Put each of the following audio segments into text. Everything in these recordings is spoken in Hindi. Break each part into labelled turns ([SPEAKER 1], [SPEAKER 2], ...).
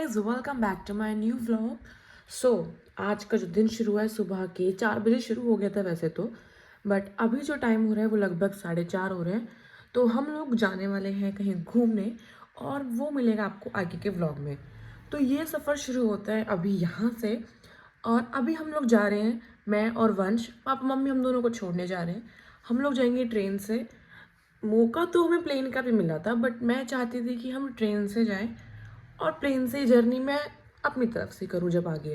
[SPEAKER 1] Guys, welcome back to my new vlog. आज का जो दिन शुरू है सुबह के 4 बजे शुरू हो गया था वैसे तो, बट अभी जो टाइम हो रहा है वो लगभग 4:30 हो रहे हैं। तो हम लोग जाने वाले हैं कहीं घूमने और वो मिलेगा आपको आगे के व्लॉग में। तो ये सफ़र शुरू होता है अभी यहाँ से और अभी हम लोग जा रहे हैं, मैं और वंश, पापा मम्मी हम दोनों को छोड़ने जा रहे हैं। हम लोग जाएंगे ट्रेन से। मौका तो हमें प्लेन का भी मिला था बट मैं चाहती थी कि हम ट्रेन से जाएं और प्लेन से जर्नी मैं अपनी तरफ से करूँ जब आगे।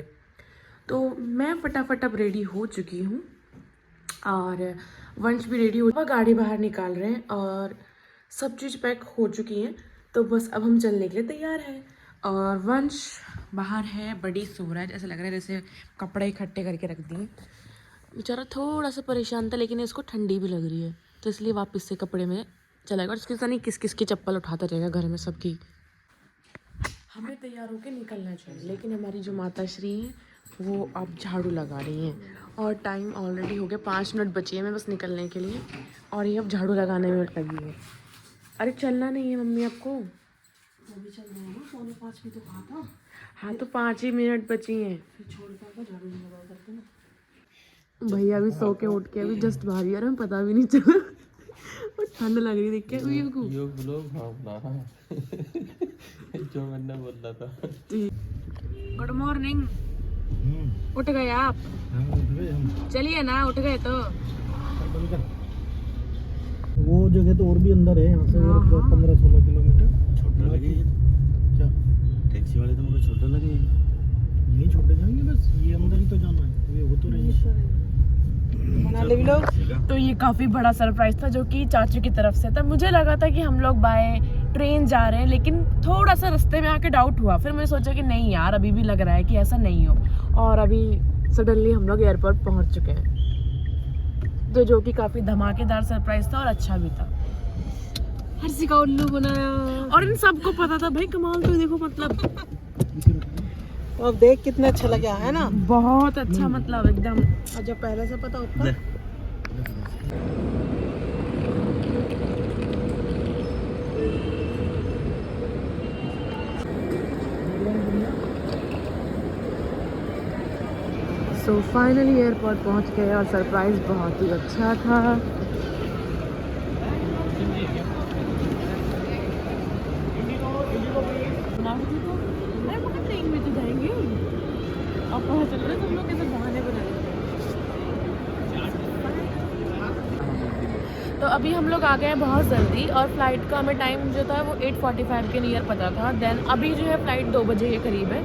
[SPEAKER 1] तो मैं फटाफट अब रेडी हो चुकी हूँ और वंश भी रेडी हो, गाड़ी बाहर निकाल रहे हैं और सब चीज़ पैक हो चुकी हैं। तो बस अब हम चलने के लिए तैयार हैं और वंश बाहर है, बड़ी सो रहा है, जैसे लग रहा है जैसे कपड़े इकट्ठे करके रख दिए। बेचारा थोड़ा सा परेशान था लेकिन इसको ठंडी भी लग रही है तो इसलिए वापस से कपड़े में चलाएगा और इसके साथ नहीं किस किस की चप्पल उठाता रहेगा घर में सबकी। हमें तैयार होकर निकलना चाहिए लेकिन हमारी जो माता श्री हैं वो अब झाड़ू लगा रही हैं और टाइम ऑलरेडी हो गया, 5 मिनट बचे हैं मैं बस निकलने के लिए और ये अब झाड़ू लगाने में लगी है। अरे चलना नहीं है मम्मी आपको?
[SPEAKER 2] अभी चल रहे हैं ना, 4:45 में तो कहा था।
[SPEAKER 1] हाँ तो 5 ही मिनट बची हैं।
[SPEAKER 2] फिर छोड़ कर झाड़ू नहीं लगा करके ना।
[SPEAKER 1] भैया अभी सो के उठ के अभी जस्ट बाहर ही आ रहे हैं, पता भी नहीं चला और ठंड लग रही देख के अभी को।
[SPEAKER 3] यो ब्लॉग हाँ बना रहा है जो मैंने बोल रहा था।
[SPEAKER 1] Good morning. उठ गए आप? चलिए ना, उठ गए तो।
[SPEAKER 2] वो जगह तो और भी अंदर है, यहाँ से 15-16 किलोमीटर।
[SPEAKER 3] छोटा लगे क्या? टैक्सी वाले तो मुझे छोटा लगे।
[SPEAKER 2] यही छोटे जाएंगे बस, ये अंदर ही तो जाना है, ये हो तो रही है।
[SPEAKER 1] तो ये काफ़ी बड़ा सरप्राइज था जो कि चाचू की तरफ से था। मुझे लगा था कि हम लोग बाय ट्रेन जा रहे हैं लेकिन थोड़ा सा रास्ते में आके डाउट हुआ, फिर मैंने सोचा कि नहीं यार अभी भी लग रहा है कि ऐसा नहीं हो और अभी सडनली हम लोग एयरपोर्ट पहुंच चुके हैं। तो जो कि काफ़ी धमाकेदार सरप्राइज था और अच्छा भी था। हर्षी का उल्लू बनाया और इन सबको पता था भाई, कमाल। तो देखो मतलब
[SPEAKER 2] अब देख कितना अच्छा लगा है ना,
[SPEAKER 1] बहुत अच्छा, मतलब एकदम।
[SPEAKER 2] और जब पहले से पता होता।
[SPEAKER 1] सो फाइनली एयरपोर्ट पहुंच गए और सरप्राइज बहुत ही अच्छा था। ट्रेन में तो जाएंगे और पता चल रहा है तुम लोग कैसे बहाने बनाए। तो अभी हम लोग आ गए हैं बहुत जल्दी और फ्लाइट का हमें टाइम जो था वो 8:45 के नियर पता था। देन अभी जो है फ्लाइट 2 बजे के करीब है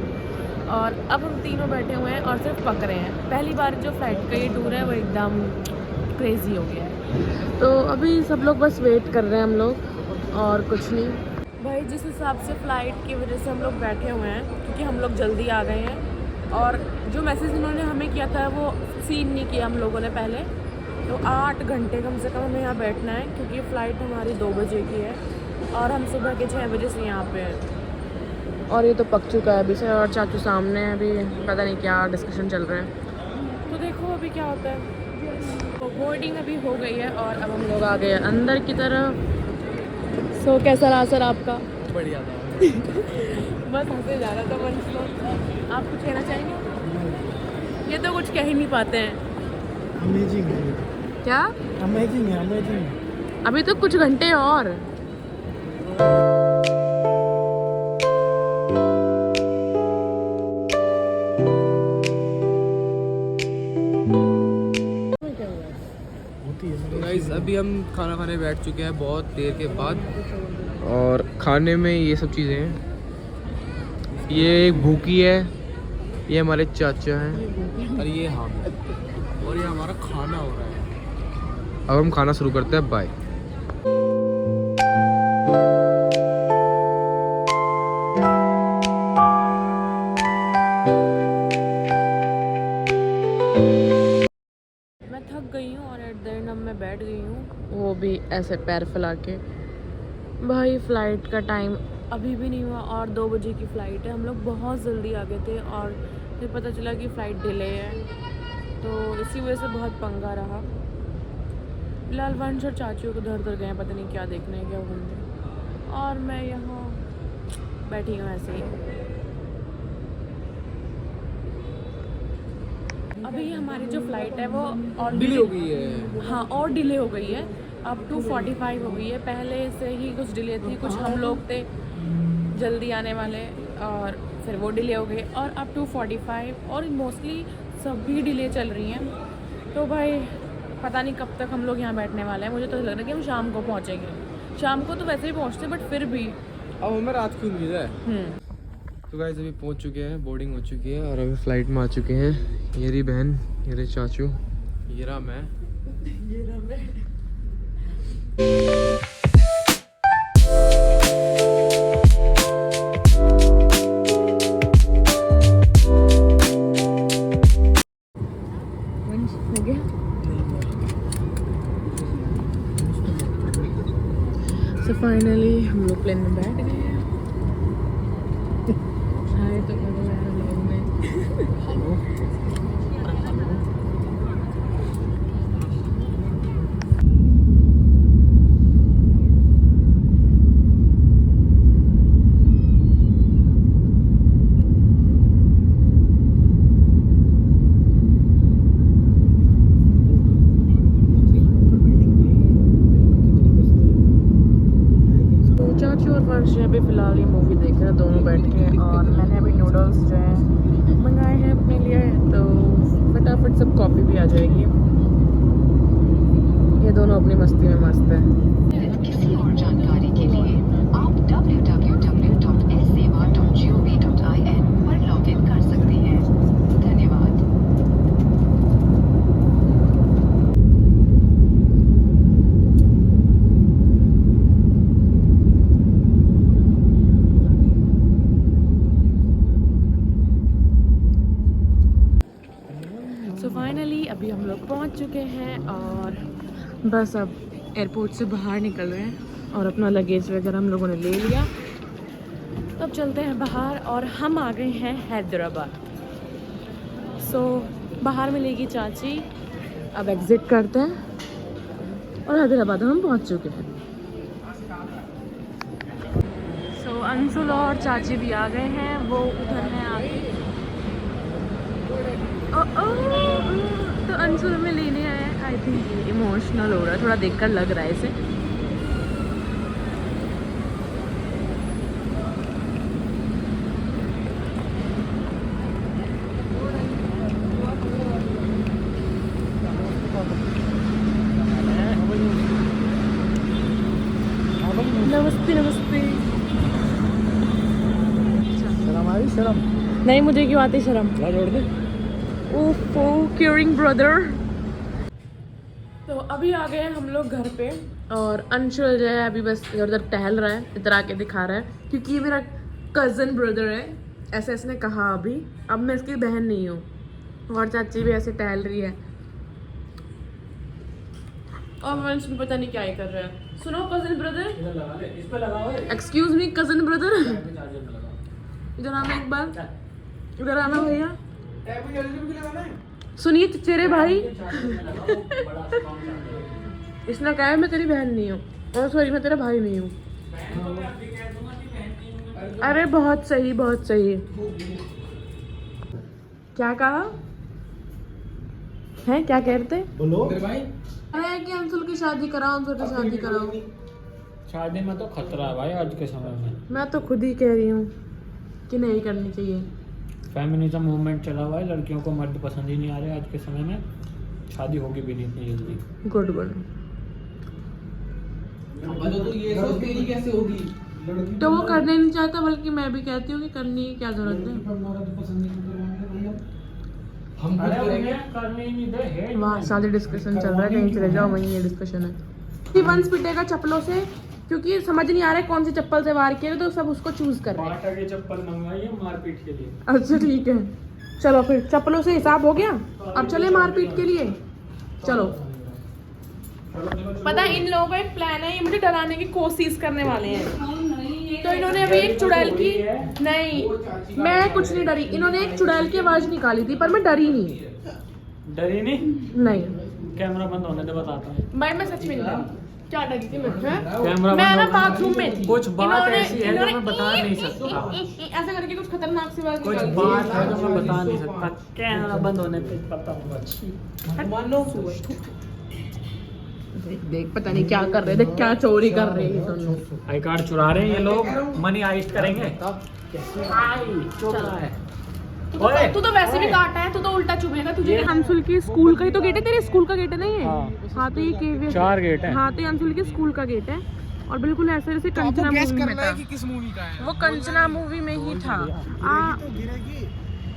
[SPEAKER 1] और अब हम तीनों बैठे हुए हैं और सिर्फ पक रहे हैं। पहली बार जो फ्लाइट का ये टूर है वो एकदम क्रेजी हो गया है। तो अभी सब लोग बस वेट कर रहे हैं हम लोग और कुछ नहीं भाई। जिस हिसाब से फ़्लाइट की वजह से हम लोग बैठे हुए हैं क्योंकि हम लोग जल्दी आ गए हैं और जो मैसेज इन्होंने हमें किया था वो सीन नहीं किया हम लोगों ने पहले। तो 8 घंटे कम से कम हमें यहाँ बैठना है क्योंकि फ़्लाइट हमारी 2 बजे की है और हम सुबह के 6 बजे से यहाँ पे हैं। और ये तो पक चुका है अभी से और चाचू सामने है, अभी पता नहीं क्या डिस्कशन चल रहा है। तो देखो अभी क्या होता है। तो बोर्डिंग अभी हो गई है और अब हम लोग आ गए हैं अंदर की तरफ। सो कैसा रहा सर आपका?
[SPEAKER 3] बढ़िया था
[SPEAKER 1] बस हंसे जा रहा था वंश लोग। आप कुछ कहना चाहेंगे? ये तो कुछ कह ही नहीं पाते हैं।
[SPEAKER 2] अमेजिंग है,
[SPEAKER 1] क्या
[SPEAKER 2] अमेजिंग है, अमेजिंग।
[SPEAKER 1] अभी तो कुछ घंटे और।
[SPEAKER 3] तो गाइस अभी हम खाना खाने बैठ चुके हैं बहुत देर के बाद और खाने में ये सब चीज़ें हैं। ये एक भूकी है, ये हमारे चाचा हैं और ये हम, और ये हमारा खाना हो रहा है। अब हम खाना शुरू करते हैं। बाय।
[SPEAKER 1] थक गई हूँ और एट द एंड अब मैं बैठ गई हूँ, वो भी ऐसे पैर फैला के। भाई फ़्लाइट का टाइम अभी भी नहीं हुआ और 2 बजे की फ़्लाइट है। हम लोग बहुत जल्दी आ गए थे और फिर पता चला कि फ़्लाइट डिले है तो इसी वजह से बहुत पंगा रहा। फिलहाल वंश और चाचू को उधर गए हैं, पता नहीं क्या देखने क्या घूमने, और मैं यहाँ बैठी हूँ ऐसे ही। अभी हमारी जो फ्लाइट है वो
[SPEAKER 3] डिले हो गई है।
[SPEAKER 1] हाँ और डिले हो गई है, अब 2:45 हो गई है। पहले से ही कुछ डिले थी, कुछ हम लोग थे जल्दी आने वाले और फिर वो डिले हो गए और अब 2:45 और मोस्टली सभी डिले चल रही हैं। तो भाई पता नहीं कब तक हम लोग यहाँ बैठने वाले हैं। मुझे तो लग रहा है कि हम शाम को पहुँचेंगे। शाम को तो वैसे ही पहुँचते बट फिर भी
[SPEAKER 3] अब हमें रात की उम्मीद है। तो गाइस अभी पहुंच चुके हैं, बोर्डिंग हो चुकी है और अभी फ्लाइट में आ चुके हैं। ये रही बहन, ये रही चाचू, ये रहा मैं।
[SPEAKER 1] हो गया। सो फाइनली हम लोग प्लेन में बैठ गए हैं। हाय तो करो यार लोग में। चाचू और फर्श अभी फ़िलहाल ये मूवी देख रहे हैं दोनों बैठ के, और मैंने अभी नूडल्स जो हैं मंगाए हैं अपने लिए, तो फटाफट सब कॉफ़ी भी आ जाएगी। ये दोनों अपनी मस्ती में मस्त हैं।
[SPEAKER 4] किसी और जानकारी के लिए आप www.ssewa.gov.in पर लॉगिन कर सकते हैं। धन्यवाद।
[SPEAKER 1] सो फाइनली अभी हम लोग पहुंच चुके हैं और बस अब एयरपोर्ट से बाहर निकल रहे हैं और अपना लगेज वगैरह हम लोगों ने ले लिया। तो अब चलते हैं बाहर और हम आ गए हैं हैदराबाद। सो बाहर मिलेगी चाची, अब एग्ज़िट करते हैं और हैदराबाद हम पहुंच चुके हैं। सो अंशुल और चाची भी आ गए हैं, वो उधर हैं आगे। तो अंशुल में लेने आया है। आई थिंक ये इमोशनल हो रहा है, थोड़ा देखकर लग रहा है इसे। नमस्ते नमस्ते।
[SPEAKER 2] शर्म आई शर्म।
[SPEAKER 1] नहीं मुझे क्यों आती शर्म।
[SPEAKER 2] जोड़ दे।
[SPEAKER 1] ओफो केयरिंग ब्रदर। तो अभी आ गए हैं हम लोग घर पे और अंशुल जो है अभी बस इधर उधर टहल रहा है, इधर आके दिखा रहा है क्योंकि ये मेरा कज़न ब्रदर है, ऐसे इसने कहा। अभी अब मैं इसकी बहन नहीं हूँ। और चाची भी ऐसे टहल रही है और वंश भी पता नहीं क्या ही कर रहा है। सुनो cousin brother, excuse me cousin brother, इधर आना एक बार, इधर आना भैया। सुनिए चचेरे भाई। इसने कहा है मैं तेरी बहन नहीं हूँ, और सॉरी मैं तेरा भाई नहीं हूँ। अरे बहुत सही बहुत सही। क्या कहा है, क्या कह रहे थे?
[SPEAKER 2] बोलो।
[SPEAKER 1] अरे कि अंशुल की शादी कराओ, अंशुल की शादी कराओ।
[SPEAKER 2] शादी में तो खतरा है भाई आज के समय में।
[SPEAKER 1] मैं तो खुद ही कह रही हूँ कि नहीं करनी चाहिए।
[SPEAKER 2] फेमिनिज्म मूवमेंट चला हुआ है, लड़कियों को मर्द पसंद ही नहीं आ रहे आज के समय में। शादी होगी भी नहीं इतनी जल्दी।
[SPEAKER 1] Good good.
[SPEAKER 3] तो ये सब तेरी कैसे होगी?
[SPEAKER 1] तो वो करने नहीं चाहता, बल्कि मैं भी कहती हूँ कि करने की क्या जरूरत है।
[SPEAKER 3] हम खुद करेंगे।
[SPEAKER 2] करने ही नहीं दे।
[SPEAKER 1] वहाँ शादी डिस्कशन चल रहा है, कहीं चले जाओ वहीं ये डिस्कशन है। वंश पिटेगा चप्पलों से क्योंकि समझ नहीं आ रहा है कौन सी चप्पल से वार किया, तो सब उसको चूज कर रहे हैं।
[SPEAKER 2] बाटा की चप्पल मंगवाई है मारपीट के लिए।
[SPEAKER 1] अच्छा ठीक है, चलो फिर चप्पलों से हिसाब हो गया, अब चले मारपीट के लिए। चलो। पता है इन लोगों का एक प्लान है, ये मुझे डराने की कोशिश करने वाले हैं। तो इन्होंने अभी एक चुड़ैल की, नहीं मैं कुछ नहीं डरी, इन्होंने एक चुड़ैल की आवाज निकाली थी पर मैं डरी नहीं।
[SPEAKER 2] डरी नहीं?
[SPEAKER 1] नहीं
[SPEAKER 2] कैमरा बंद होने दे, बताता हूँ।
[SPEAKER 1] मैं सच में नहीं डरी। क्या लगी थी मैं
[SPEAKER 2] कैमरा
[SPEAKER 1] मैं
[SPEAKER 2] बंद
[SPEAKER 1] ना
[SPEAKER 2] हो गया।
[SPEAKER 1] बाथरूम में थी।
[SPEAKER 2] कुछ बात
[SPEAKER 1] इन्होंने-
[SPEAKER 2] ऐसी है जो
[SPEAKER 1] इन्होंने
[SPEAKER 2] मैं बता नहीं सकता।
[SPEAKER 1] ऐसा करके कुछ खतरनाक सी बात
[SPEAKER 2] कुछ
[SPEAKER 1] निकाल दी।
[SPEAKER 2] बात है जो मैं बता नहीं सकता। कैमरा बंद होने पे पता होगा।
[SPEAKER 1] मानो देख पता नहीं क्या कर रहे थे, क्या चोरी कर रहे हैं दोनों।
[SPEAKER 2] आई कार्ड चुरा रहे हैं ये लोग, मनी आइस्ट करेंगे। आई, चुप रहा है। ओए,
[SPEAKER 1] तू तो वैसे भी काटा है, तू तो उल्टा चुभेगा तुझे। हमसुल के स्कूल का ही तो गेट है, तेरे स्कूल का गेट है नहीं है?
[SPEAKER 2] हाँ।
[SPEAKER 1] हाँ तो ये केवी
[SPEAKER 2] 4 गेट है।
[SPEAKER 1] हाँ तो ये हमसुल के स्कूल का गेट है और बिल्कुल ऐसे जैसे कंचना मूवी में था।
[SPEAKER 3] कि किस मूवी का है।
[SPEAKER 1] वो कंचना मूवी में ही था।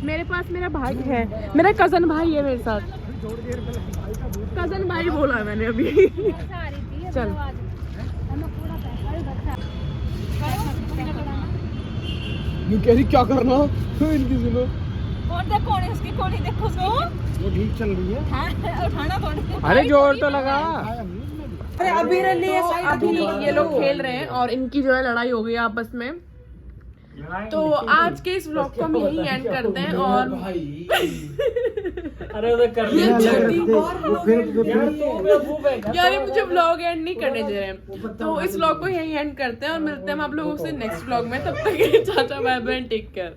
[SPEAKER 1] मेरे पास मेरा भाई है, मेरा कजन भाई है मेरे साथ। कजन भाई बोला मैंने अभी। चल
[SPEAKER 3] ये कह रही क्या करना इनकी सुनो।
[SPEAKER 5] कौन है उसकी कौन देखो उसको
[SPEAKER 3] वो ठीक चल रही है।
[SPEAKER 5] हाँ, उठाना कौन है?
[SPEAKER 2] अरे जोर तो लगा।
[SPEAKER 1] अरे अभी ये लोग खेल रहे हैं और इनकी जो है लड़ाई हो गई आपस में। तो आज के इस व्लॉग को हम यही एंड करते हैं और
[SPEAKER 2] अरे उधर कर लिया।
[SPEAKER 1] यार ये मुझे व्लॉग एंड नहीं करने दे रहे हैं, तो इस व्लॉग को यही एंड करते हैं और मिलते हैं हम आप लोगों से नेक्स्ट व्लॉग में। तब तक के लिए चाचा बाय बाय, टेक केयर।